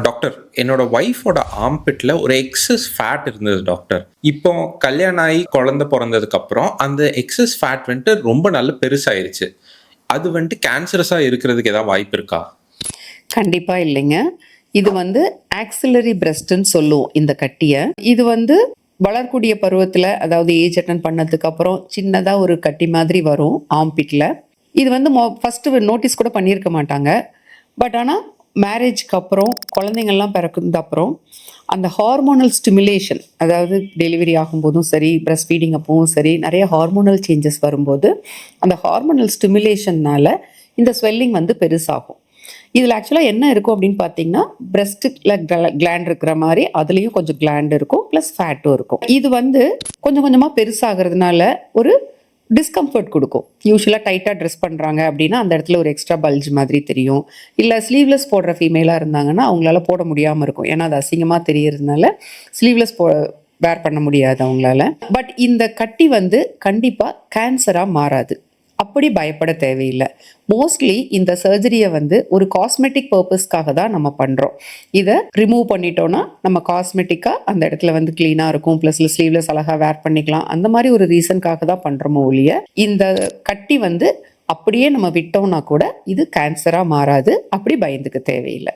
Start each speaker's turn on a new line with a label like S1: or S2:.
S1: Doctor, என்னோட ஒய்ஃபோட ஆர்ம்பிட்ல ஒரு எக்ஸஸ் ஃபேட் இருந்தது டாக்டர். இப்போ கல்யாணம் ஆகி குழந்தை பொறந்ததுக்கு அப்புறம் அந்த எக்ஸஸ் ஃபேட் வந்துட்டு ரொம்ப நல்ல பெருசாயிருச்சு. அது வந்துட்டு கேன்சரஸா இருக்கிறதுக்கு ஏதாவது வாய்ப்பு இருக்கா?
S2: கண்டிப்பா இல்லைங்க. இது ஆக்ஸிலரி பிரஸ்ட்ன்னு சொல்லுவோம் இந்த கட்டிய. இது வளரக்கூடிய பருவத்துல, அதாவது ஏஜ் அட்டெண்ட் பண்ணதுக்கு அப்புறம் சின்னதா ஒரு கட்டி மாதிரி வரும் ஆர்ம்பிட்ல. இது ஃபர்ஸ்ட் நோட்டீஸ் கூட பண்ணியிருக்க மாட்டாங்க. பட் ஆனா மேரேஜ்க்கு அப்புறம் குழந்தைங்கள்லாம் பிறக்குது அப்புறம் அந்த ஹார்மோனல் ஸ்டிமுலேஷன், அதாவது டெலிவரி ஆகும்போதும் சரி, பிரஸ்ட் ஃபீடிங் அப்பவும் சரி, நிறைய ஹார்மோனல் சேஞ்சஸ் வரும்போது அந்த ஹார்மோனல் ஸ்டிமுலேஷன்னால இந்த ஸ்வெல்லிங் பெருசாகும். இதில் ஆக்சுவலாக என்ன இருக்கும் அப்படின்னு பார்த்தீங்கன்னா, பிரஸ்ட்டில் கிளாண்ட் இருக்கிற மாதிரி அதுலேயும் கொஞ்சம் கிளாண்ட் இருக்கும், ப்ளஸ் ஃபேட்டும் இருக்கும். இது கொஞ்சம் கொஞ்சமாக பெருசாகிறதுனால ஒரு டிஸ்கம்ஃபர்ட் கொடுக்கும். யூஸ்வலாக டைட்டாக ட்ரெஸ் பண்ணுறாங்க அப்படின்னா அந்த இடத்துல ஒரு எக்ஸ்ட்ரா பல்ஜ் மாதிரி தெரியும். இல்லை ஸ்லீவ்லெஸ் போடுற ஃபீமேலாக இருந்தாங்கன்னா அவங்களால போட முடியாமல் இருக்கும். ஏன்னா அது அசிங்கமாக தெரியறதுனால ஸ்லீவ்லெஸ் வேர் பண்ண முடியாது அவங்களால. பட் இந்த கட்டி கண்டிப்பாக கேன்சராக மாறாது. அப்படி பயப்பட தேவையில்லை. மோஸ்ட்லி இந்த சர்ஜரியை ஒரு காஸ்மெட்டிக் பர்பஸ்க்காக தான் நம்ம பண்ணுறோம். இதை ரிமூவ் பண்ணிட்டோன்னா நம்ம காஸ்மெட்டிக்காக அந்த இடத்துல க்ளீனாக இருக்கும், ப்ளஸ் ஸ்லீவ்லெஸ் அழகாக வேர் பண்ணிக்கலாம், அந்த மாதிரி ஒரு ரீசனுக்காக தான் பண்ணுறோமோ ஒழிய இந்த கட்டி அப்படியே நம்ம விட்டோம்னா கூட இது கேன்சராக மாறாது. அப்படி பயந்துக்க தேவையில்லை.